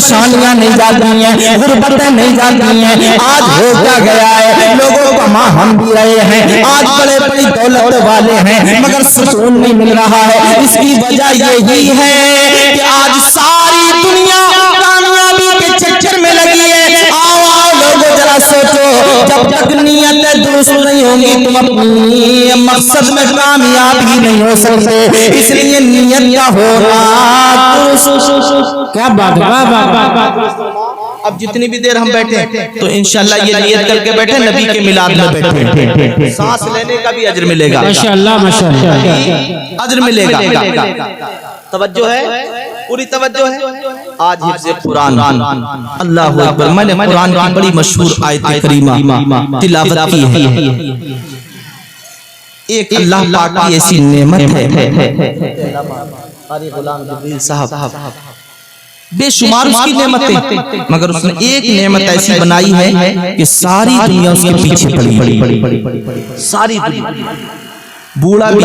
پریشانیاں نہیں جاتی ہیں، غربتیں نہیں جاتی ہیں. آج ہو کیا گیا ہے، لوگوں کا ماں ہم بھی رہے ہیں، آج بڑے بڑی دولت والے ہیں مگر سکون نہیں مل رہا ہے. اس کی وجہ یہی ہے کہ آج ساری دنیا کامیابی کے چکر میں لگی ہے. آؤ لوگوں ذرا سوچو، جب تک نیت درست نہیں ہوگی تم اپنی مقصد میں کامیاب ہی نہیں ہو سکتے. اس لیے نیت کا ہونا درست. کیا بات ہے. اب جتنی بھی دیر ہم بیٹھے تو انشاءاللہ یہ نیت کر کے بیٹھے نبی کے میلاد میں بیٹھے، سانس لینے کا بھی اجر ملے گا، ماشاءاللہ ماشاءاللہ اجر ملے گا. توجہ ہے، پوری توجہ ہے. آج حفظ قرآن، اللہ اکبر. میں نے قرآن کی بڑی مشہور آیت کریمہ تلاوت کی ہے. ایک اللہ پاک کی ایسی نعمت ہے، قاری غلام جبریل صاحب بے شمار اس کی نعمتیں، مگر اس نے ایک نعمت ایسی بنائی ہے کہ ساری دنیا اس کے پیچھے پڑی. ساری دنیا، بوڑھا بھی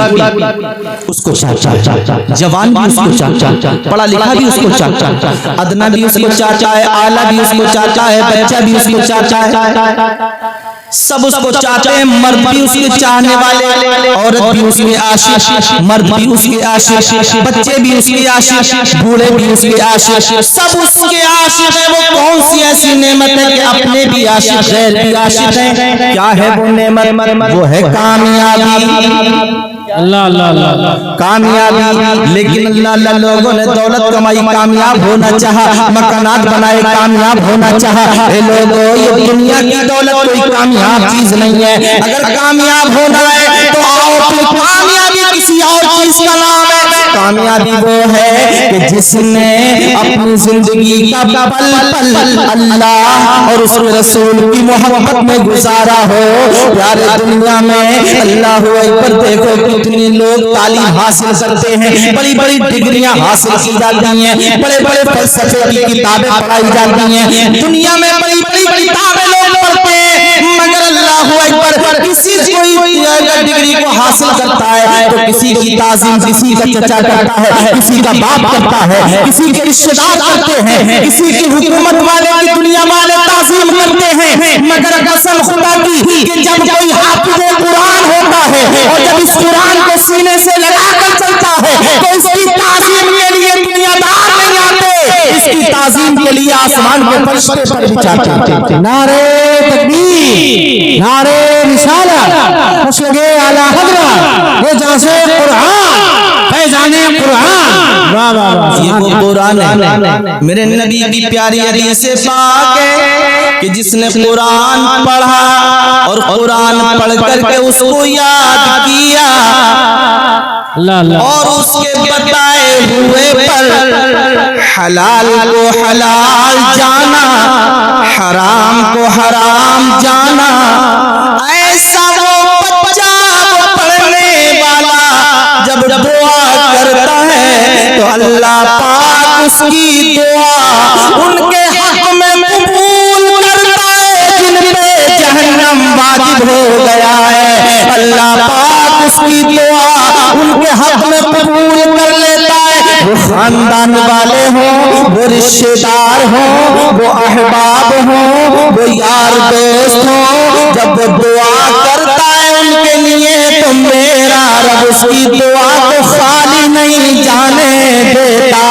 اس کو چاہتا، جوان بھی اس کو چاہتا، پڑھا لکھا بھی اس کو چاہتا، ادنا بھی اس کو چاہتا ہے، اعلیٰ بھی اس کو چاہتا ہے، بچہ بھی اس کو چاہتا ہے. سب اس کو چاہتے ہیں. مرد بھی اس کے چاہنے والے، عورت بھی اس کے عاشق، مرد بھی اس کے عاشق، بچے بھی اس کے عاشق، بوڑھے بھی اس کے عاشق، سب اس کے عاشق ہیں. وہ کون سی ایسی نعمت ہے کہ اپنے بھی عاشق غیر بھی عاشق ہیں؟ کیا ہے وہ نعمت؟ وہ ہے کامیابی. اللہ اللہ اللہ کامیابی. لیکن اللہ لوگوں نے دولت کمائی، کامیاب ہونا چاہا، مکانات بنائے، کامیاب ہونا چاہا. اے لوگوں، یہ دنیا کی دولت کوئی کامیاب چیز نہیں ہے. اگر کامیاب ہونا ہے تو آؤ پھر کامیابی کسی اور چیز کا نام ہے. کامیابی وہ ہے کہ جس نے اپنی زندگی کا پل پل اللہ اور اس کے رسول کی محبت میں گزارا ہو. پیارے دنیا میں اللہ اکبر، دیکھو کتنے لوگ تعلیم حاصل کرتے ہیں، بڑی بڑی ڈگریاں حاصل کی جاتی ہیں، بڑے بڑے فلسفے کی کتابیں پڑھائی جاتی ہیں، دنیا میں بڑی بڑی کتابیں لوگ پڑھتے ہیں، مگر اللہ اکبر کسی کوئی ڈگری کو حاصل کرتا ہے تو کسی کی تعظیم کسی کا چچا کرتا ہے، کسی کا باپ کرتا ہے، کسی کے رشتے دار کرتے ہیں، کسی کی حکومت والے کی دنیا والے تعظیم کرتے ہیں. مگر قسم خدا کی کہ جب کوئی حافظ قرآن ہوتا ہے اور جب اس قرآن کو سینے سے لگا کر چلتا ہے تو اس کی تعظیم کے لیے دنیا دار نہیں آتے، اس کی تعظیم کے لیے آسمان کے فرشتے پر بھی چاہتے ہیں. نعرہ تکبیر، نعرہ رسالت، مشرق اعلی حضرت، یہ جیسے قرآن، فیضان قرآن. واہ واہ واہ. یہ وہ قرآن ہے، میرے نبی کی پیاری حدیث پاک ہے کہ جس نے قرآن پڑھا اور قرآن پڑھ کر کے اس کو یاد کیا اور اس کے بتائے ہوئے پر حلال کو حلال جانا، حرام کو حرام جانا، ایسا وہ بچہ وہ پڑھنے والا جب دعا کرتا ہے تو اللہ پاک اس کی دعا ان کے حق میں قبول کرتا ہے جن پہ جہنم واجب ہو گیا ہے. اللہ پاک اس کی دعا ان کے حق میں قبول کر لیتا ہے. وہ خاندان والے ہوں، وہ رشتے دار ہوں، وہ احباب ہوں، وہ یار دوست ہوں، جب وہ دعا کرتا ہے ان کے لیے تو میرا رب اس کی دعا کو خالی نہیں جانے دیتا.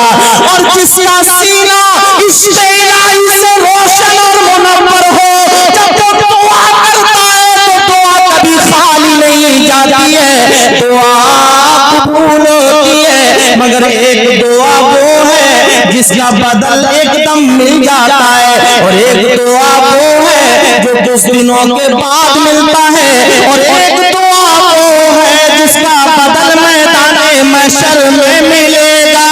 اور جس کا سینہ عشق الہی سے روشن اور منور ہو، جب وہ دعا کرتا ہے تو دعا کبھی خالی نہیں جاتی ہے، دعا قبول ہوتی ہے. مگر ایک دعا وہ ہے جس کا بدل ایک دم مل جاتا ہے، اور ایک دعا وہ ہے جو کچھ دنوں کے بعد ملتا ہے، اور ایک دعا وہ ہے جس کا بدل میدان محشر میں ملے گا.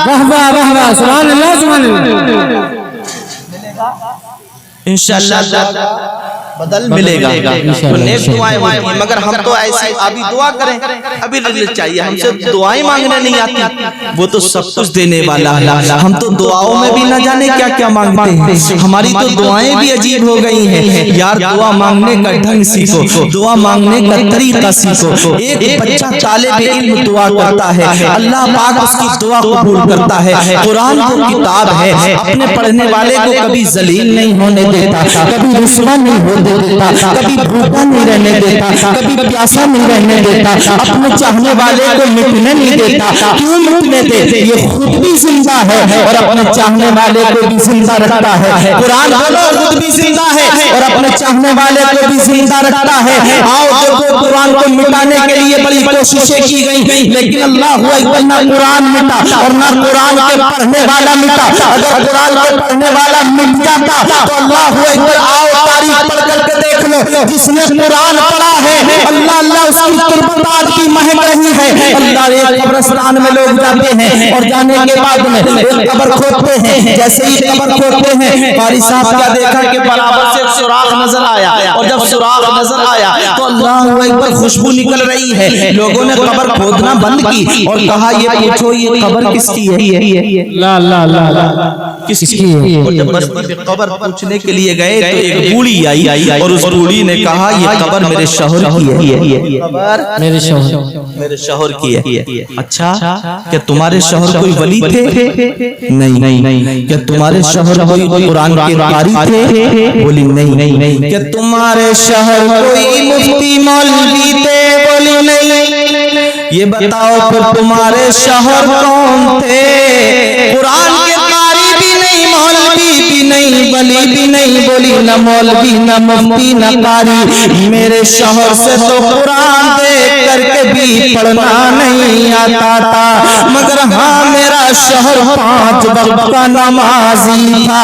واہ واہ واہ واہ. سبحان اللہ سبحان اللہ. انشاءاللہ بدل ملے گا. تو نیک دعائیں ہوتی ہیں, مگر ہم تو ایسی ابھی دعا کریں, ابھی رزق چاہیے, ہم سے دعائیں مانگنے نہیں آتی. وہ تو سب کچھ دینے والا ہے. ہم تو دعاؤں میں بھی نہ جانے کیا کیا مانگتے ہیں. ہماری تو دعائیں بھی عجیب ہو گئی ہیں. یار دعا مانگنے کا ڈھنگ سیکھو, دعا مانگنے کا طریقہ سیکھو. ایک بچہ طالب علم دعا کرتا ہے, اللہ پاک اس کی دعا قبول کرتا ہے. قرآن وہ کتاب ہے, اپنے پڑھنے والے کو کبھی ذلیل نہیں ہونے دیتا, کبھی رسوا نہیں ہونے دیتا, کبھی بھوکا نہیں رہنے دیتا, کبھی پیاسا نہیں رہنے دیتا, اپنے چاہنے والے کو مٹنے نہیں دیتا. کیوں مٹنے دے؟ یہ خود بھی زندہ ہے اور اپنے چاہنے والے کو بھی زندہ رکھتا ہے. قرآن بولو خود بھی زندہ ہے اور اپنے چاہنے والے کو بھی زندہ رکھتا ہے. آؤ دیکھو قرآن کو مٹانے کے لیے بڑی کوششیں کی گئی, لیکن اللہ اکبر نہ قرآن مٹا اور نہ قرآن کے پڑھنے والا مٹا. اگر قرآن کے پڑھنے والا مٹ جاتا تو اللہ اکبر, آؤ تاریخ پڑھ کر کے دیکھ لو, جس نے قرآن پڑھا ہے اللہ اللہ اس کی قربات کی مہم رہی ہے. اللہ ایک قبرستان میں لوگ جاتے ہیں اور جانے کے بعد میں ایک قبر کھودتے ہیں. جیسے ہی قبر کھودتے ہیں قاری صاحب کیا دیکھا کہ برابر سے سوراخ نظر آیا, اور جب سوراخ نظر آیا تو اللہ اکبر خوشبو نکل رہی ہے. لوگوں نے قبر کھودنا بند کی اور کہا یہ پوچھو یہ قبر کس کی ہے؟ لا لا لا لا کس کی ہے؟ اور جب بستی پہ قبر پوچھنے کے لیے گئے تو ایک بوڑھی آئی اور اس بوڑھی نے کہا یہ قبر میرے شوہر کی ہے. قبر میرے شوہر کی ہے. اچھا کیا تمہارے شوہر کوئی ولی تھے؟ نہیں. کیا تمہارے شوہر کوئی قرآن کے قاری تھے؟ بولی نہیں. کیا تمہارے شوہر کوئی مفتی مولوی تھے؟ بولی نہیں. یہ بتاؤ پھر تمہارے شوہر کون تھے؟ قرآن کے قاری بھی نہیں, مولوی بھی نہیں, ولی بھی نہیں. بولی نہ مولوی نہ مفتی نہ قاری, میرے شوہر سے تو قرآن دیکھ کر کے بھی پڑھنا نہیں آتا تھا, مگر ہاں میرا شوہر 5 وقت کا نمازی تھا.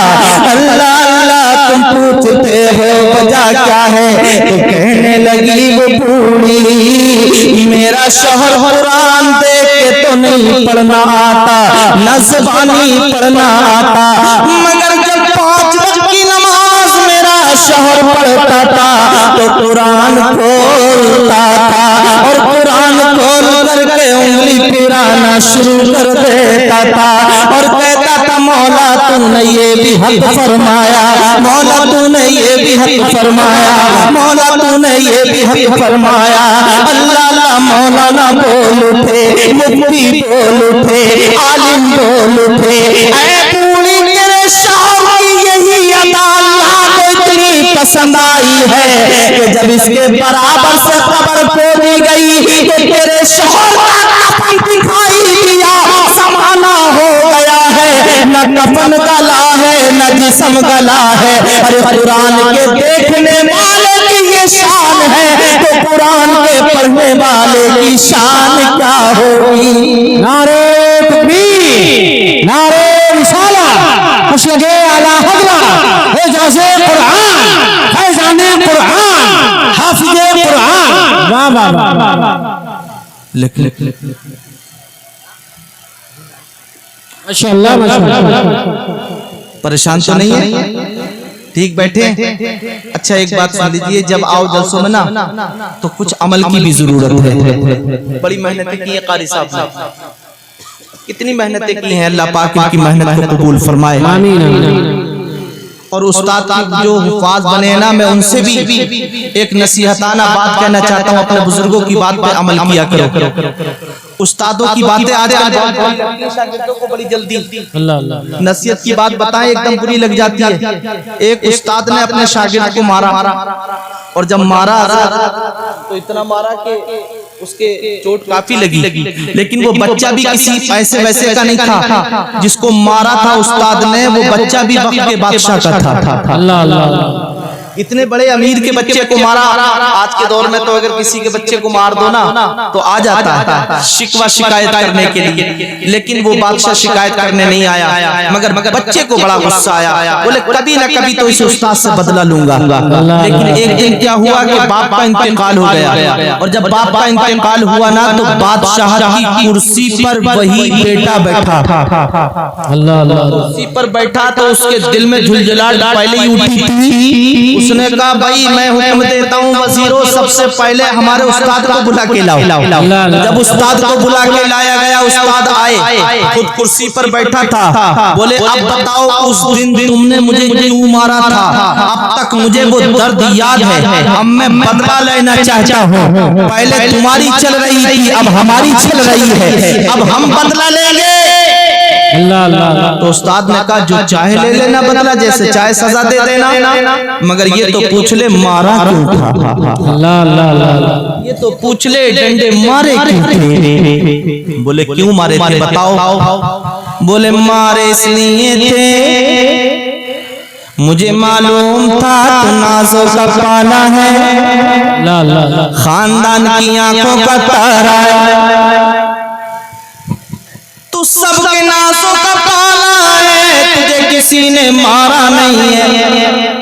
اللہ اللہ تم پوچھتے ہو وجہ کیا ہے؟ تو کہنے لگی وہ بوڑھی میرا شوہر قرآن دیکھ کے تو نہیں پڑھنا آتا, نہ زبانی پڑھنا آتا, مگر جب 5 وقت کی نماز میرا شوہر پڑھتا تھا تو قرآن کھولتا تھا اور قرآن کھول کر کے انگلی پھرانا شروع کر دیتا تھا اور کہتا تھا مولا تو نے یہ بھی حق فرمایا, مولا تو نے یہ بھی حق فرمایا, مولا تو نے یہ بھی حق فرمایا. اللہ اللہ مولانا بول اٹھے, مفتی بول اٹھے, عالم بول اٹھے, اے پوری میرے شوہر کی یہی ادا اللہ کو اتنی پسند آئی ہے کہ جب اس کے برابر سے قبر کھودی گئی تو تیرے شوہر کا کفن دکھائی دیا, زمانہ ہو گیا ہے, نہ کفن گلا ہے نہ جسم گلا ہے. ارے قرآن کے دیکھنے والے کی یہ شان ہے تو قرآن کے پڑھنے والے کی شان کیا ہوگی؟ نعرہ تکبیر, نعرہ رسالہ, خوش لگے اعلیٰ حضرت اعجاز قرآن, فیضان قرآن, حافظ قرآن. واہ واہ واہ. لکھ ماشاءاللہ. پریشان تو نہیں ہے؟ ٹھیک بیٹھے. اچھا ایک بات سن لیجئے, جب آؤ جلسوں میں نا تو کچھ عمل کی بھی ضرورت ہے. بڑی محنتیں کی ہیں قاری صاحب نے, کتنی محنتیں کی ہیں, اللہ پاک کی محنت کو قبول فرمائے. آمین. اور استاد کی جو حفاظ بنے ہیں نا, میں ان سے بھی ایک نصیحتانہ بات کہنا چاہتا ہوں, اپنے بزرگوں کی بات پہ عمل کیا کرو. استادوں کی باتیں آج کل شاگردوں کو بڑی جلدی نصیحت کی بات بتائیں ایک دم بری لگ جاتی ہے. ایک استاد نے اپنے شاگرد کو مارا اور جب مارا تو اتنا مارا کہ اس کے چوٹ کافی لگی, لیکن وہ بچہ بھی کسی ایسے ویسے کا نہیں تھا. جس کو مارا تھا استاد نے وہ بچہ بھی وقت کے بادشاہ کا تھا. اللہ اللہ. اتنے بڑے امیر کے بچے کو مارا. آج کے دور میں تو اگر کسی کے بچے کو مار دو نا تو آ جاتا ہے شکوہ شکایت کرنے کے لیے, لیکن وہ بادشاہ شکایت کرنے نہیں آیا, مگر بچے کو بڑا غصہ آیا. بولے کبھی نہ کبھی تو اس استاد سے بدلہ لوں گا. لیکن ایک دن کیا ہوا کہ باپ کا انتقال ہو گیا, اور جب باپ کا انتقال ہوا نا تو بادشاہ کی کرسی پر وہی بیٹا بیٹھا. اللہ اللہ. کرسی پر بیٹھا تو اس کے دل میں جھلجھلاہٹ پہلے ہی اٹھی تھی. اس نے کہا بھائی میں حکم دیتا ہوں وزیروں سب سے پہلے ہمارے استاد کو بلا کے لاؤ۔ جب استاد کو بلا کے لایا گیا استاد آئے، خود کرسی پر بیٹھا تھا، بولے اب بتاؤ اس دن تم نے مجھے کیوں مارا تھا؟ اب تک مجھے وہ درد یاد ہے، اب میں بدلہ لینا چاہتا ہوں، پہلے تمہاری چل رہی تھی اب ہماری چل رہی ہے، اب ہم بدلہ لیں گے۔ تو استاد نے کہا جو چاہے لے لینا بدلہ، جیسے چاہے سزا دے دینا، مگر یہ تو پوچھ لے مارا کیوں تھا؟ یہ تو پوچھ لے ڈنڈے مارے کیوں تھے؟ بولے کیوں مارے تھے بتاؤ؟ بولے مارے اس لیے تھے مجھے معلوم تھا تو نازوں کا پانا ہے، خاندان کی آنکھوں کا تارا ہے، تو سب کے نازوں کا پالا ہے، تجھے کسی نے مارا نہیں ہے۔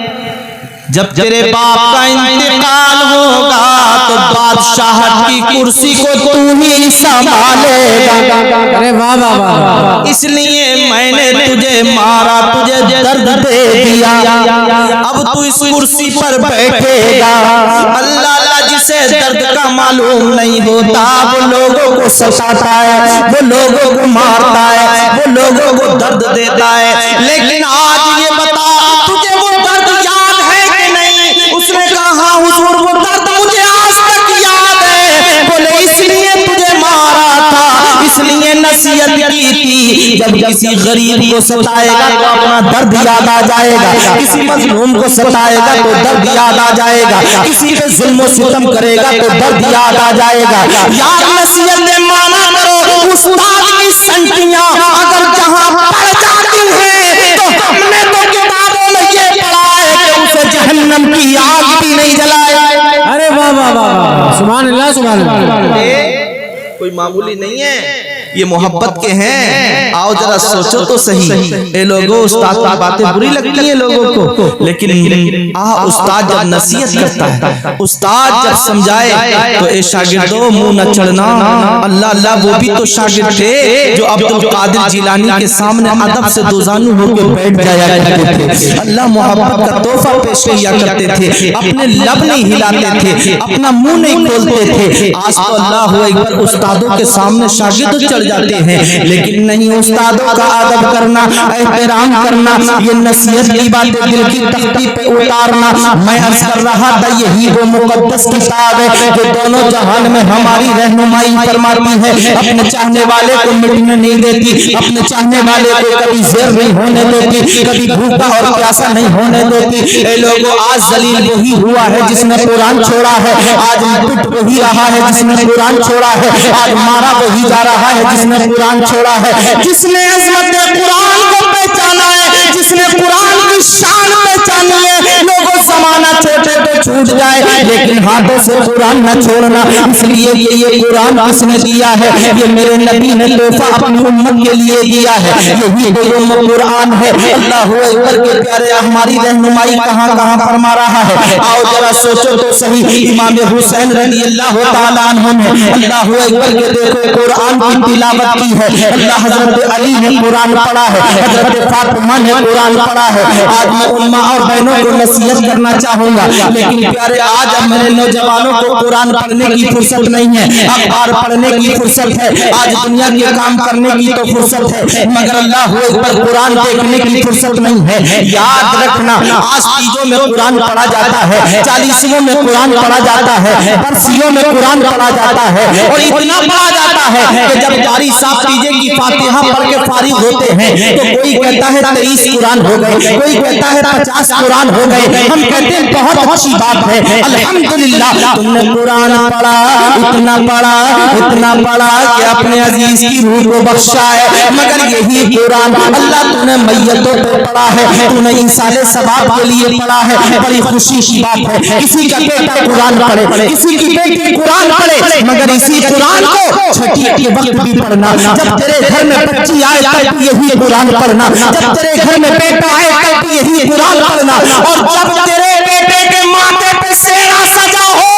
جب تیرے باپ کا انتقال ہوگا تو بادشاہت کی کرسی کو تو ہی سنبھالے گا، اس لیے میں نے تجھے مارا، تجھے درد دے دیا، اب تو اس کرسی پر بیٹھے گا۔ اللہ جسے درد کا معلوم نہیں ہوتا وہ لوگوں کو ستاتا ہے، وہ لوگوں کو مارتا ہے، وہ لوگوں کو درد دیتا ہے، لیکن آج یہ بتا تجھے وہ درد یاد ہے کہ نہیں؟ اس نے کہا ہاں حضور وہ درد مجھے آج تک یاد ہے۔ بولے اس لیے تجھے مارا تھا، اس لیے نصیحت کی تھی، جب کسی غریب کو ستائے گا تو اپنا درد یاد آ جائے گا، کسی مظلوم کو ستائے گا تو درد یاد آ جائے گا، کسی پہ ظلم و ستم کرے گا تو درد یاد آ جائے گا۔ یاد نصیحت مانا کرو، استاد کی سنٹیاں اگر جہاں پڑ جاتی ہیں تو ہم نے تو کتابوں میں یہ پڑھا ہے کہ اسے جہنم کی آگ بھی نہیں جلائے۔ ارے واہ واہ واہ، سبحان اللہ سبحان اللہ۔ کوئی معمولی نہیں ہے، یہ محبت کے ہیں۔ آؤ ذرا سوچو تو صحیح، اے لوگوں استاد کی باتیں بری لگتی ہیں لوگوں کو، لیکن استاد جب نصیحت کرتا ہے، استاد جب سمجھائے تو اے شاگردوں منہ نہ چڑھنا۔ اللہ اللہ وہ بھی تو شاگرد تھے جو عبد القادر جیلانی کے سامنے ادب سے دوزانو ہو کے بیٹھ جایا کرتے تھے، اللہ محبت کا تحفہ پیش کیا کرتے تھے، اپنے لب نہیں ہلاتے تھے، اپنا منہ نہیں کھولتے تھے۔ آج تو اللہ اکبر استادوں کے سامنے شاگرد چڑھ جاتے ہیں، لیکن نہیں استادوں کا ادب کرنا، احترام کرنا، یہ نصیحت کی باتیں دل کی تختی پہ اتارنا۔ میں عرض کر رہا تھا یہی وہ مقدس کتاب ہے جو دونوں جہان میں ہماری رہنمائی فرماتی ہے، اپنے چاہنے والے کو مٹنے نہیں دیتی، اپنے چاہنے والے کو کبھی زیر نہیں ہونے دیتی، کبھی بھوکا اور پیاسا نہیں ہونے دیتی۔ اے لوگوں آج ذلیل وہی ہوا ہے جس نے قرآن چھوڑا ہے، آج پٹ وہی رہا ہے جس نے قرآن چھوڑا ہے، آج مارا وہی جا رہا ہے جس نے قرآن چھوڑا ہے۔ جس نے عظمت قرآن کو پہچانا ہے، جس نے قرآن کی شان پہچانی ہے، لوگوں زمانہ چھوٹے تو چھوٹ جائے لیکن ہاتھوں سے قرآن نہ چھوڑنا۔ اس لیے یہ قرآن کس نے دیا ہے؟ یہ میرے نبی نے تحفہ اپنی امت کے لیے دیا ہے، یہی قرآن ہے۔ اللہ اکبر کے پیارے ہماری رہنمائی کہاں کہاں فرما رہا ہے، آؤ ذرا سوچو تو صحیح۔ امام حسین رضی اللہ تعالیٰ عنہ نے اللہ اکبر کے دیکھو قرآن کی تلاوت کی ہے، اللہ حضرت علی نے قرآن پڑھا ہے، حضرت فاطمہ نے قرآن پڑھا ہے۔ آج میں ان ماں اور بہنوں کو نصیحت کرنا چاہوں گا، لیکن پیارے آج اب میرے نوجوانوں کو قرآن پڑھنے کی فرصت نہیں ہے، اخبار پڑھنے کی فرصت ہے، آج دنیا کے کام کرنے کی تو فرصت ہے، مگر اللہ اکبر قرآن دیکھنے کی فرصت نہیں ہے۔ یاد رکھنا آج تیجوں میں قرآن پڑھا جاتا ہے، چالیسیوں میں قرآن پڑھا جاتا ہے، برسیوں میں قرآن پڑھا جاتا ہے، اور اتنا پڑھا جاتا ہے کہ جب قاری صاحب تیجے کی فاتحہ پڑھ کے فارغ ہوتے ہیں تو کوئی کہتا ہے 23 قرآن ہو گئے، کوئی کہتا ہے 50 قرآن ہو گئے۔ ہم کہتے ہیں بہت اچھی بات ہے، الحمدللہ تم نے قرآن پڑھا، اتنا پڑھا اتنا پڑھا کہ اپنے عزیز کی روح کو بخشا ہے، مگر یہی قرآن اللہ تو نے میتوں پہ پڑھا ہے، تو نے انسان ثواب کے لیے پڑھا ہے۔ بڑی خوشی کی بات ہے کسی کا بیٹا قرآن پڑھے، کسی کی بیٹی قرآن پڑھے، مگر اسی قرآن کو چھٹی کے وقت بھی پڑھنا، جب تیرے گھر میں بچی آئے تب بھی یہی قرآن پڑھنا، جب تیرے گھر میں بیٹا آئے تب بھی یہی قرآن پڑھنا، اور جب تیرے بیٹے کے ماتھے پہ سیرا سجا ہو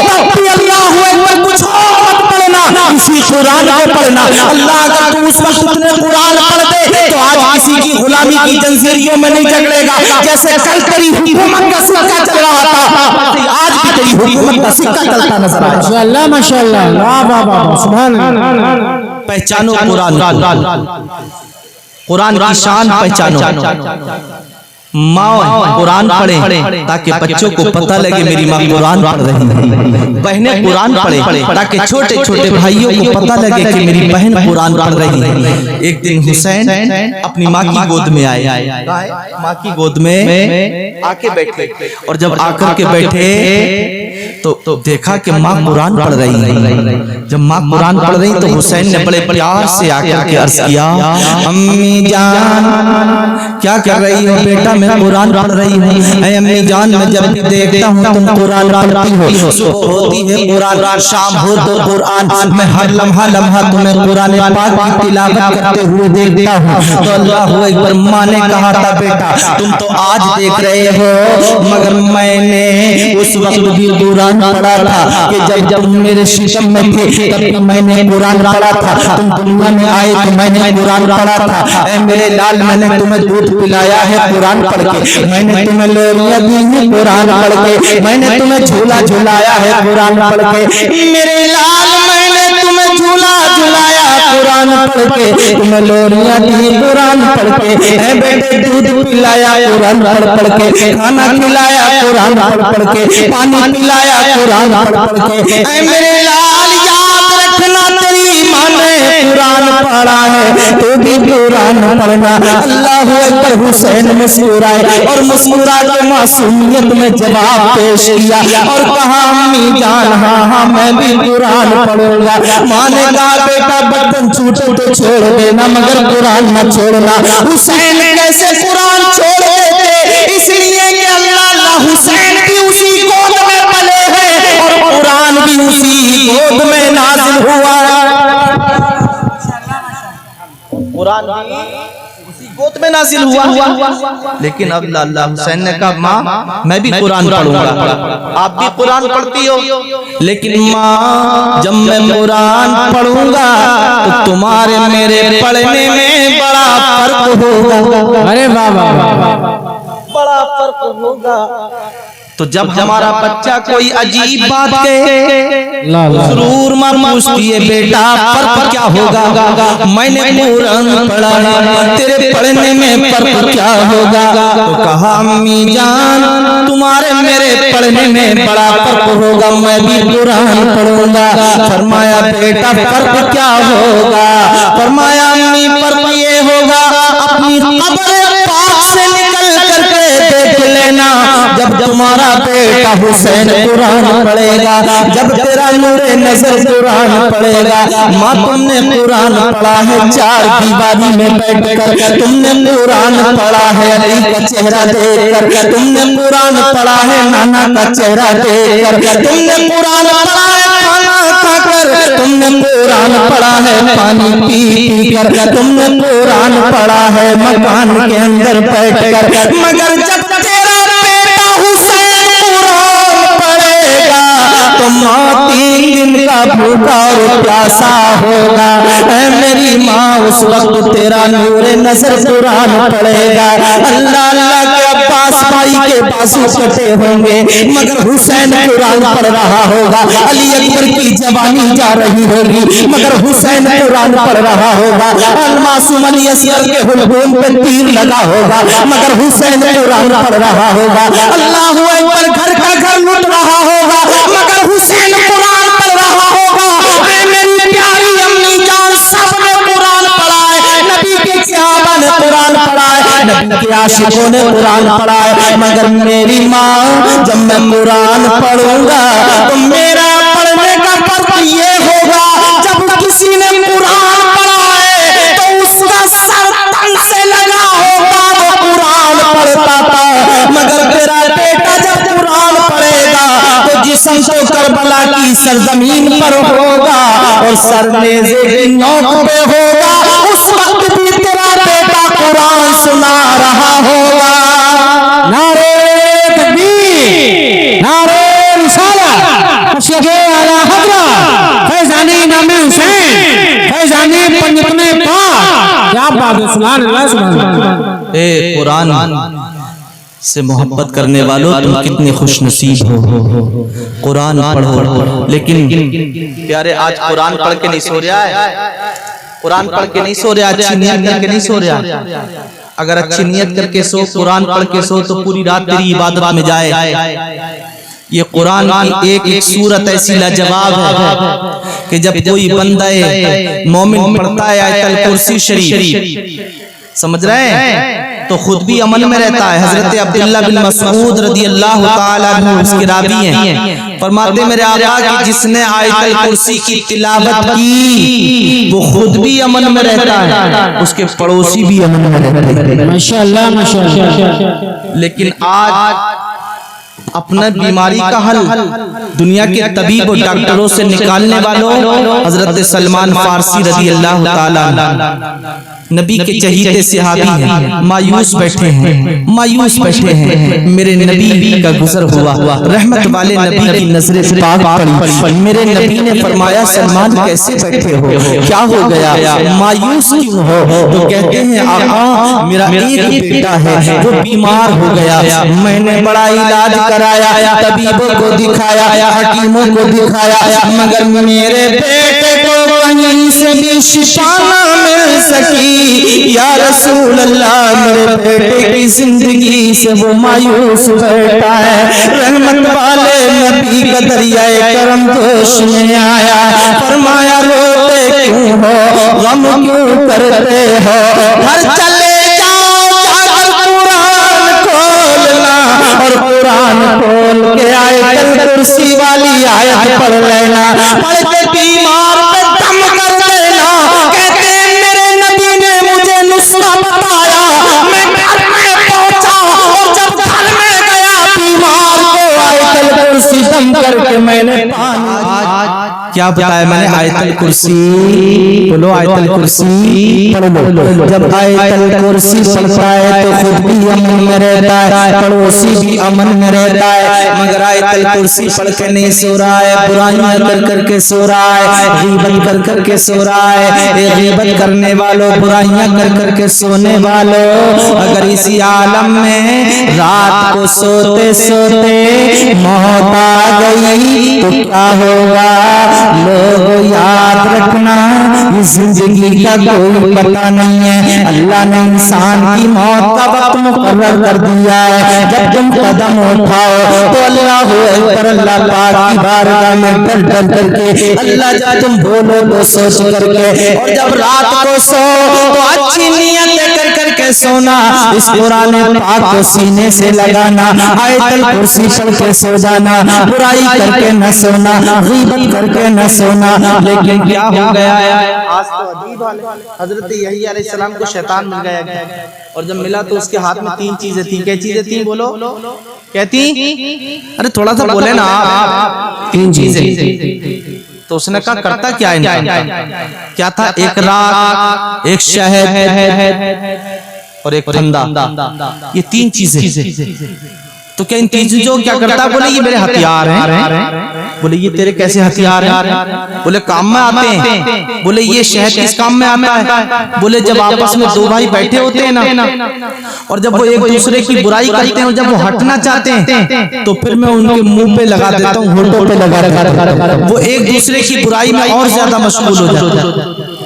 تب بھی اللہ اکبر کچھ اور مت پڑھنا، اسی قرآن کو پڑھنا۔ اللہ اگر تو اس وقت نے قرآن پڑھ دے تو آج کسی کی غلامی غلامی کی جنزیریوں میں نہیں جکڑے گا. جیسے کل تیری حکومت کا سکہ چل رہا تھا آج بھی تیری حکومت کا سکہ چلتا نظر آئے. ماشاءاللہ ماشاءاللہ واہ واہ واہ سبحان اللہ. پہچانو قرآن، قرآن کی شان پہچانو. ماں قرآن پڑھیں تاکہ بچوں کو پتہ لگے میری ماں قرآن پڑھ رہی ہے. بہنیں قرآن پڑھیں تاکہ چھوٹے چھوٹے بھائیوں کو پتہ لگے کہ میری بہن قرآن پڑھ رہی ہے. ایک دن حسین اپنی ماں کی گود میں آئے، ماں کی گود میں آ کے بیٹھے، اور جب آ کر کے بیٹھے تو دیکھا کہ ماں قرآن پڑھ رہی ہے. جب ماں قرآن پڑھ رہی تو حسین نے بڑے پیار سے آ کر کے عرض کیا امی جان کیا کر رہی ہو بیٹا؟ میں قرآن پڑھ رہی ہوں. اے امی جان میں جب بھی دیکھتا ہوں تم قرآن پڑھتی ہو، صبح ہوتی ہے قرآن، شام ہو تو قرآن، میں ہر لمحہ لمحہ تمہیں قرآن پاک کی تلاوت کرتے ہوئے دیکھتا ہوں. تو اللہ اکبر. ماں نے کہا تھا بیٹا تم تو آج دیکھ رہے ہو مگر میں نے اس وقت بھی قرآن پڑھا تھا کہ جب تم میرے شکم میں تھے تب میں نے قرآن پڑھا تھا. تم دنیا میں آئے تو میں نے قرآن پڑھا تھا. اے میرے لال میں نے تمہیں دودھ پلایا ہے قرآن پڑھ کے، میں نے تمہیں لوریاں دی ہیں قرآن پڑھ کے، میں نے تمہیں جھولا جھلایا ہے قرآن پڑھ کے. میرے لال میں نے تمہیں جھولا جھلایا قرآن پڑھ کے، تمہیں لوریاں دی قرآن پڑھ کے. اے بیٹے دودھ پلایا قرآن پڑھ کے، کھانا کھلایا قرآن پڑھ کے، پانی پلایا قرآن پڑھ کے. اے میرے لال یاد رکھنا تیری ماں نے قرآن پڑھا ہے تو بھی قرآن پڑھنا. اللہ اکبر. حسین مسکرائے اور مسکرا کے معصومیت میں جواب پیش کیا اور کہا امی جان ہاں ہاں میں بھی قرآن پڑھوں گا. ماں نے کہا بیٹا برتن چھوٹے تو چھوڑ دینا مگر قرآن نہ چھوڑنا. حسین کیسے قرآن چھوڑ دیتے؟ اس لیے کہ اللہ حسین بھی اسی گود میں پلے ہیں اور قرآن بھی اسی گود میں نازل ہوا. قرآن اسی گود میں نازل ہوا. لیکن اب اللہ حسین نے کہا ماں میں بھی قرآن پڑھوں گا. آپ بھی قرآن پڑھتی ہو لیکن ماں جب میں قرآن پڑھوں گا تو تمہارے میرے پڑھنے میں بڑا فرق ہوگا. ارے واہ واہ واہ بڑا فرق ہوگا. تو جب ہمارا بچہ کوئی عجیب بات کہے ضرور ماں پوچھتی ہے بیٹا فرق کیا ہوگا؟ میں نے قرآن پڑھا ہے تیرے پڑھنے میں فرق کیا ہوگا؟ تو کہا امی جان تمہارے میرے پڑھنے میں بڑا فرق ہوگا، میں بھی قرآن پڑھوں گا. فرمایا بیٹا فرق کیا ہوگا؟ فرمایا امی فرق یہ ہوگا اپنی قبر پاک سے نکل کر کے دیکھ لینا جب تمہارا بیٹا حسین قرآن پڑھے گا، جب تیرا نور نظر قرآن پڑھے گا. ماں تم نے قرآن پڑھا ہے چار دیواری میں بیٹھ کر، تم نے قرآن پڑھا ہے علی کا چہرہ دیکھ کر، تم نے قرآن پڑھا ہے نانا کا چہرہ دیکھ کر، تم نے قرآن پڑھا ہے کھانا کھا کر، تم نے قرآن پڑھا ہے پانی پی پی کر، تم نے قرآن پڑھا ہے مکان کے اندر بیٹھ کر. مگر جب تیرا بیٹا حسین قرآن پڑھے گا تو ماں 3 دن کا بھوکا اور پیاسا ہوگا. اے میری ماں اس وقت تیرا نور نظر قرآن پڑھے گا. اللہ اللہ کے عباس بھائی کے بازو کٹے ہوں گے مگر حسین قرآن پڑھ رہا ہوگا. علی اکبر کی جوانی جا رہی ہوگی مگر حسین قرآن پڑھ رہا ہوگا. المعصوم علی اصغر کے حلقوم پہ تیر لگا ہوگا مگر حسین قرآن پڑھ رہا ہوگا. اللہ اکبر. گھر کا گھر لٹ رہا ہوگا مگر حسین قرآن پڑھ رہا ہوگا. اے میری پیاری امی جان سب نے قرآن پڑھا ہے، نبی کے صحابہ نے قرآن پڑھا ہے، نبی کے عاشقوں نے قرآن پڑھا ہے. مگر میری ماں جب میں قرآن پڑھوں گا تو میرا پڑھنے کا فرق یہ ہوگا جب کسی نے قرآن پڑھا ہے تو اس کا سر تن سے لگا ہوگا وہ قرآن پڑھتا تھا. مگر تیرا بیٹا جب قرآن پڑھے گا تو جسم تو کربلا کی سرزمین پر ہوگا اور سر نیزے کی نوک پہ ہوگا. اس وقت بھی تیرا بیٹا قرآن سنا رہا ہوگا. نعرہ تکبیر، نعرہ رسالہ، اشہدو علی حضرت فیضان امام حسین، فیضان پنجتن پاک. کیا بات ہے، سبحان اللہ سبحان اللہ. اے قرآن سے محبت کرنے والوں تم کتنے خوش نصیب ہو، قرآن پڑھو۔ لیکن پیارے آج قرآن پڑھ کے نہیں سو رہا ہے، قرآن پڑھ کے نہیں سو رہا، اچھی نیت کر کے نہیں سو رہا۔ اگر اچھی نیت کر کے سو، قرآن پڑھ کے سو تو پوری رات تیری عبادت میں جائے۔ یہ قرآن کی ایک ایک سورت ایسی لاجواب ہے کہ جب کوئی بندہ مومن پڑھتا ہے آیت الکرسی شریف، سمجھ رہے ہیں، تو خود بھی امن میں رہتا ہے۔ حضرت عبداللہ بن مسعود رضی اللہ تعالیٰ عنہ اس کے راوی ہیں، فرماتے میرے آقا کہ جس نے آیت الکرسی کی تلاوت کی وہ خود بھی امن میں رہتا ہے، اس کے پڑوسی بھی امن میں رہتے ہیں۔ ماشاءاللہ ماشاءاللہ۔ لیکن آج اپنا بیماری کا حل دنیا کے طبیب و ڈاکٹروں سے نکالنے والوں حضرت سلمان فارسی رضی اللہ تعالیٰ عنہ نبی کے چہیتے صحابی ہیں، مایوس بیٹھے ہیں، مایوس بیٹھے ہیں۔ میرے نبی کا گزر ہوا، رحمت والے نبی کی نظر پاک پڑی، میرے نبی نے فرمایا سلمان کیسے بیٹھے ہو، کیا ہو گیا، مایوس کیوں ہو؟ تو کہتے ہیں آقا میرا ایک بیٹا ہے جو بیمار ہو گیا، میں نے بڑا علاج کرایا، طبیبوں کو دکھایا، حکیموں کو دکھایا، مگر میرے بیٹے کو کہیں سے بھی شفا نہ مل سکی۔ یا رسول اللہ میرے بیٹے کی زندگی سے وہ مایوس بیٹھا ہے۔ رحمت والے نبی کا دریائے کرم جوش میں آیا، فرمایا روتے کیوں ہو، غم کیوں کرتے ہو، گھر چلے جاؤ جا کر قرآن کھولنا، اور قرآن کھول کے آیت الکرسی والی آیت پڑھ لینا، پڑھ کے بیمار پہ دم کر دینا۔ کہتے ہیں میرے نبی نے مجھے نسخہ بتایا، میں گھر میں پہنچا اور جب گھر میں گیا بیمار کو آیت الکرسی دم کر کے میں نے کیا بتایا، میں نے آیت الکرسی، بولو آیت الکرسی پڑھ لو۔ جب آیت الکرسی پڑھتا ہے تو خود بھی امن میں رہتا ہے، پڑوسی بھی امن میں رہتا ہے۔ مگر آیت الکرسی پڑھ کے نہیں سو رہا ہے، برائیاں کر کر کے سو رہا ہے، غیبت کر کر کے سو رہا ہے۔ غیبت کرنے والوں، برائیاں کر کر کے سونے والوں، اگر اسی عالم میں رات کو سوتے سوتے موت آ گئی تو کیا ہوگا؟ لوگ یاد رکھنا یہ زندگی کا کوئی پتہ نہیں ہے، اللہ نے انسان کی موت کا وقت مقرر کر دیا ہے۔ جب تم قدم اٹھاؤ تو اللہ اکبر، اللہ پاک کی بارگاہ میں ڈر ڈر کر کے اللہ جب تم بولو تو سوچ کر کے، اور جب رات کو سو تو اچھی نیت کر کر کے سونا، اس قرآن پاک کو سینے سے لگانا، آیت الکرسی پڑھ کے سو جانا، برائی کر کے نہ سونا، غیبت کر کے نہ سونا۔ لیکن کیا ہو گیا ہے آج تو عجیب والے، حضرت یحییٰ علیہ السلام کو شیطان مل گیا، اور جب ملا تو اس کے ہاتھ میں 3 چیزیں تھیں۔ کیا چیزیں تھیں بولو؟ کہتی ارے تھوڑا سا بولے نا آپ، 3 چیزیں۔ تو اس نے کہا کرتا کیا انسان، کیا تھا؟ ایک راکھ، ایک شہد اور ایک پھندا، یہ 3 چیزیں۔ تو کیا ان 3 چیزوں کیا کرتا؟ بولے یہ میرے ہتھیار ہیں۔ بولے یہ تیرے کیسے ہتھیار ہیں؟ بولے کام میں آتے ہیں۔ بولے یہ شہد کس کام میں آتا ہے؟ بولے جب آپس میں 2 بھائی بیٹھے ہوتے ہیں نا، اور جب وہ ایک دوسرے کی برائی کرتے ہیں اور جب وہ ہٹنا چاہتے ہیں تو پھر میں ان کے منہ پہ لگا دیتا ہوں، ہونٹوں پہ لگا دیتا ہوں، وہ ایک دوسرے کی برائی میں اور زیادہ مشغول ہو جاتے ہیں۔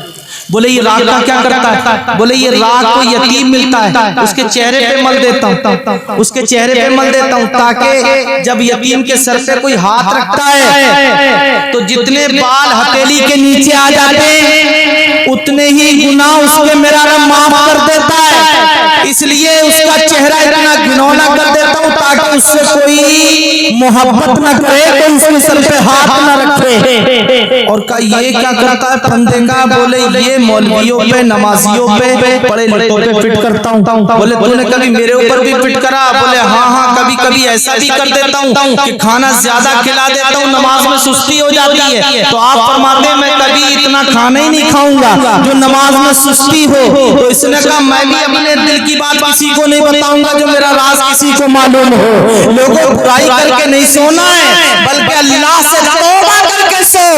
بولے یہ راکھ کا کیا کرتا ہے؟ بولے یہ راکھ کو یتیم ملتا ہے، اس کے چہرے پہ مل دیتا ہوں، اس کے چہرے پہ مل دیتا ہوں، تاکہ جب یتیم کے سر پہ کوئی ہاتھ رکھتا ہے تو جتنے بال ہتھیلی کے نیچے آ جاتے ہیں اتنے ہی گناہ اس کے میرا رب معاف کر دیتا ہے۔ اس لیے اس کا چہرہ اتنا گھنونا کر دیتا ہوں تاکہ اس سے کوئی محبت نہ کرے، کوئی اس کے سر پہ ہاتھ نہ رکھے۔ اور کہا یہ کیا کرتا ہے پھندے کا؟ بولے یہ مولویوں پہ، نمازیوں پہ، پڑے لٹوں پہ فٹ کرتا ہوں۔ بولے تو نے کبھی میرے اوپر بھی فٹ کرا؟ بولے ہاں کبھی کبھی ایسا بھی کر دیتا ہوں کہ کھانا زیادہ کھلا دیتا ہوں، نماز میں سستی ہو جاتی ہے، تو آپ فرماتے ہیں میں کبھی اتنا کھانا ہی نہیں کھاؤں گا جو نماز میں سستی ہو۔ تو اس نے کہا میں بھی اپنے دل کی بات کسی کو نہیں بتاؤں گا جو میرا راز کسی کو معلوم ہو۔ لوگوں برائی کر کے نہیں سونا ہے بلکہ اللہ سے توبہ کر کے سو،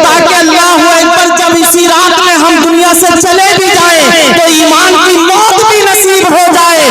تاکہ اللہ اکبر جب اسی رات میں ہم دنیا سے چلے بھی جائیں تو ایمان کی موت بھی نصیب ہو جائے،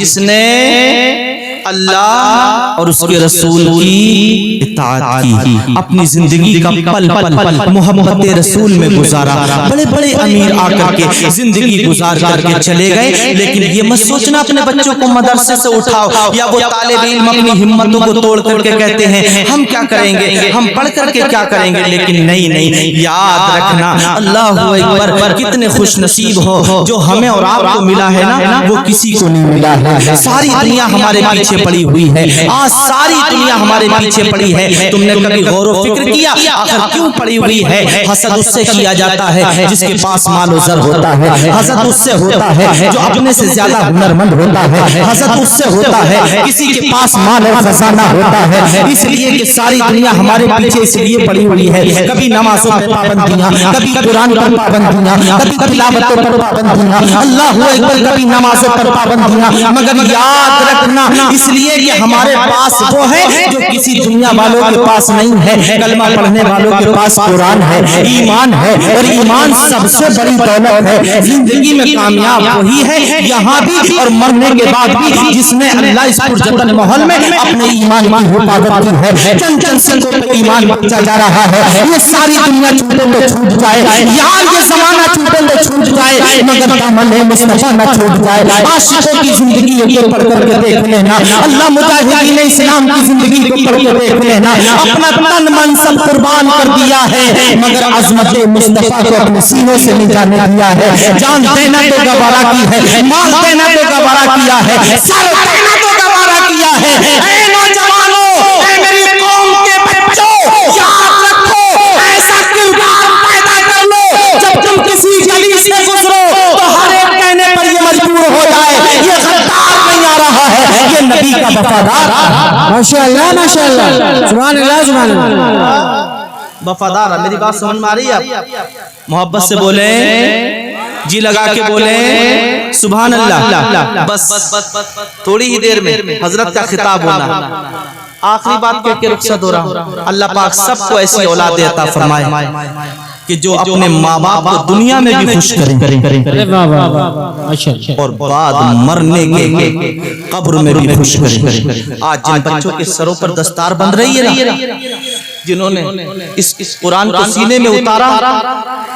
جس نے اللہ اور اس کے رسول کی اطاعت کی، اپنی زندگی کا پل پل محبت رسول میں گزارا۔ بڑے بڑے امیر آ کر کے زندگی گزار کر کے چلے گئے، لیکن یہ مت سوچنا اپنے بچوں کو مدرسے سے اٹھاؤ، یا وہ طالب علم اپنی ہمتوں کو توڑ کر کے کہتے ہیں ہم کیا کریں گے، ہم پڑھ کر کے کیا کریں گے، لیکن نہیں، یاد رکھنا اللہ اکبر، کتنے خوش نصیب ہو جو ہمیں اور آپ کو ملا ہے نا، وہ کسی کو نہیں ملا ہے۔ ساری دنیا ہمارے پیچھے پڑی ہوئی ہے، آج ساری دنیا ہمارے پیچھے پڑی ہے۔ تم نے کبھی غور و فکر کیا آخر کیوں پڑی ہوئی ہے؟ حسد اس سے کیا جاتا ہے جس کے پاس مال و زر ہوتا ہے، حسد اس سے ہوتا ہے جو اپنے سے زیادہ ہنرمند ہوتا ہے، حسد اس سے ہوتا ہے کسی کے پاس مال اور خزانہ ہوتا ہے۔ اس لیے کہ ساری دنیا ہمارے پیچھے اس لیے پڑی ہوئی ہے، کبھی نمازوں پر پابندیاں، کبھی قرآن پر پابندیاں، کبھی تلاوتوں پر پابندیاں، اللہ اکبر، کبھی نمازوں پر پابندیاں، مگر یاد رکھنا اس لیے کہ ہمارے پاس وہ ہے جو کسی دنیا والوں کے پاس نہیں ہے۔ کلمہ پڑھنے والوں کے پاس قرآن ہے، ایمان ہے، اور ایمان سب سے بڑی دولت ہے۔ زندگی میں کامیاب وہی ہے یہاں بھی اور مرنے کے بعد بھی جس نے اللہ اس پرجتن ماحول میں اپنے ایمان کی حفاظت کی ہے۔ چند سنگوں پہ ایمان بچا جا رہا ہے، یہ ساری دنیا چھوٹے تو چھوٹ جائے، یہاں یہ زمانہ چھوٹے تو چھوٹ جائے، مگر دامن مصطفیٰ نہ چھوٹ جائے۔ عاشقوں کی زندگی کو پڑھ کر کے دیکھ لینا، اللہ مجاہدین اسلام کی زندگی کو پڑھ کے دیکھ لینا، اپنا تن من سب قربان کر دیا ہے، مگر عظمت مصطفیٰ کو اپنے سینوں سے نہیں جانے دیا ہے۔ جان دینا تو گوارا کی ہے، مال دینا تو گوارا کیا ہے، سر دینا تو گوارا کیا ہے۔ اے نوجوانوں، اے میری قوم کے بچوں، یاد رکھو ایسا کردار پیدا کر لو جب تم کسی گلی سے گزرو تو ہر ایک کہنے پر یہ مجبور ہو جائے یہ غدار نہیں آ رہا ہے، یہ نبی کا وفادار۔ ماشاءاللہ ماشاءاللہ، سبحان اللہ سبحان اللہ۔ وفادار ہے۔ میری بات سمجھ میں آ رہی ہے؟ آپ محبت سے بولیں، جی لگا کے بولیں سبحان اللہ۔ بس تھوڑی ہی دیر میں حضرت کا خطاب ہونا، آخری بات کہہ کے رخصت ہو رہا ہوں۔ اللہ پاک سب کو ایسی اولاد عطا فرمائے کہ جو اپنے ماں باپ کو دنیا میں بھی خوش کریں ارے واہ واہ واہ واہ، ماشاءاللہ۔ اور بعد مرنے کے قبر میں بھی خوش کریں۔ آج جن بچوں کے سروں پر دستار بند رہی ہے نا، جنہوں نے اس قرآن کو سینے میں اتارا،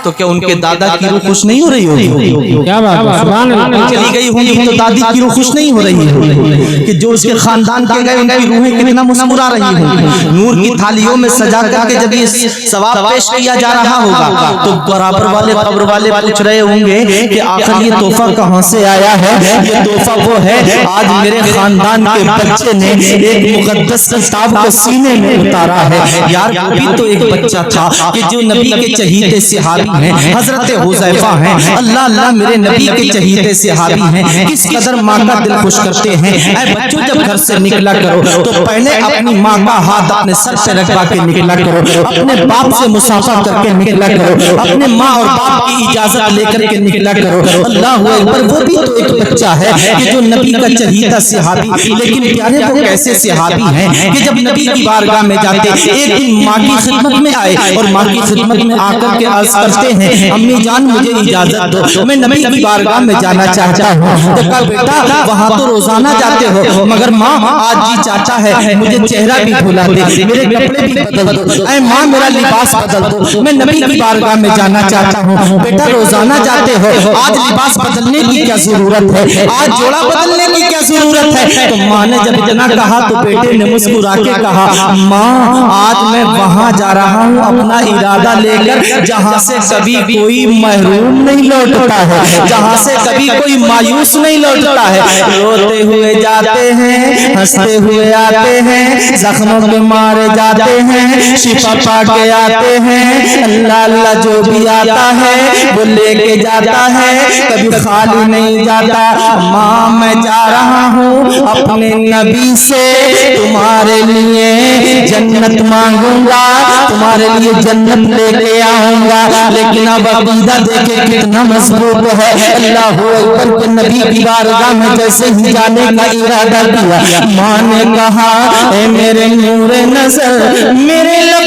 تو کیا ان کے دادا کی روح خوش نہیں ہو رہی ہوگی؟ کیا بات ہے، سبحان اللہ۔ چلی گئی ہوں گی تو دادی کی روح خوش نہیں ہو رہی ہے کہ جو اس کے خاندان کے گئے ان کی روحیں کتنا مسکرا رہی ہوں۔ نور کی تھالیوں میں سجا کر کے جب یہ ثواب پیش کیا جا رہا ہوگا تو برابر والے قبر والے پوچھ رہے ہوں گے کہ آخر یہ تحفہ کہاں سے آیا ہے؟ یہ تحفہ وہ ہے آج میرے خاندان کے بچے نے ایک مقدس کتاب کو سینے میں اتارا ہے۔ یار وہ بھی تو ایک بچہ تھا کہ جو نبی کے چہیتے صحابی ہیں، حضرت حذیفہ ہیں۔ اللہ اللہ میرے نبی کے چہیتے صحابی ہیں، کس قدر ماں کا دل خوش کرتے ہیں۔ اے بچوں جب گھر سے نکلا کرو تو پہلے اپنی ماں کا ہاتھ اپنے سر سے رکھوا کے نکلا کرو، اپنے باپ سے مسافہ کر کے نکلا کرو، اپنے ماں اور باپ کی اجازت لے کر کے نکلا کرو۔ اللہ اکبر، وہ بھی تو ایک بچہ ہے کہ جو نبی کا چہیتا صحابی، لیکن پیارے وہ کیسے صحابی ہیں کہ جب نبی کی بارگاہ میں جاتے ایک دن ماں کی خدمت میں آئے اور ماں کی خدمت میں آ کر کے عرض کرتے ہیں امی جان مجھے اجازت دو، میں نبی کی بارگاہ میں جانا چاہتا ہوں۔ تو کہا بیٹا وہاں تو روزانہ جاتے ہو، مگر ماں آج جی چاہتا ہے مجھے چہرہ بھی دھلا دے، میرے کپڑے بھی بدل دو، اے ماں میرا لباس بدل دو، میں نبی کی بارگاہ میں جانا چاہتا ہوں۔ بیٹا روزانہ جاتے ہو، آج لباس بدلنے کی کیا ضرورت ہے، آج جوڑا بدلنے کی کیا ضرورت ہے؟ تو ماں نے جب اتنا کہا تو بیٹے نے مسکرا کے کہا ماں آج میں وہاں جا رہا ہوں اپنا ارادہ لے کر جہاں سے کبھی کوئی محروم نہیں لوٹتا ہے، جہاں سے کبھی کوئی مایوس نہیں لوٹتا ہے۔ روتے ہوئے جاتے ہیں، ہنستے ہوئے آتے ہیں، زخموں کے مارے جاتے ہیں، شفا پا کے آتے ہیں۔ اللہ اللہ جو بھی آتا ہے وہ لے کے جاتا ہے، کبھی خالی نہیں جاتا۔ ماں میں جا رہا ہوں اپنے نبی سے تمہارے لیے جنت مانگوں گا، تمہارے لیے جنت لے کے آؤں گا۔ لیکن اب عقیدہ دیکھے کتنا مضبوط ہے۔ اللہ اکبر، کہ نبی کی بارگاہ میں جیسے ہی جانے کا ارادہ کیا، ماں نے کہا اے میرے نور نظر، میرے لب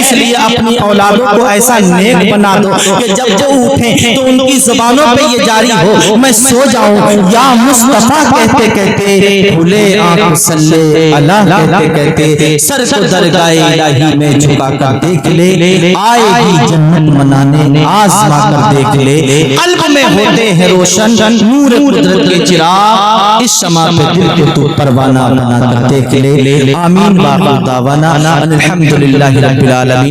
اس لیے اپنی اولادوں کو ایسا نیک بنا دو کہ جب وہ اٹھیں تو ان کی زبانوں پہ یہ جاری ہو، میں سو جاؤں یا مصطفیٰ کہتے کہتے، کھلے آنکھ صلی اللہ کہتے کہتے سر کو درگاہ الہی میں جھکا کر دیکھ لے، آئے گی جنت منانے آزما کر دیکھ لے، قلب میں ہوتے ہیں روشن نور قدرت کے چراغ، اس شمع پہ دل کو تو پروانہ بنا کر دیکھ لے۔ آمین باقی دعوانا الحمدللہ رب العالمین۔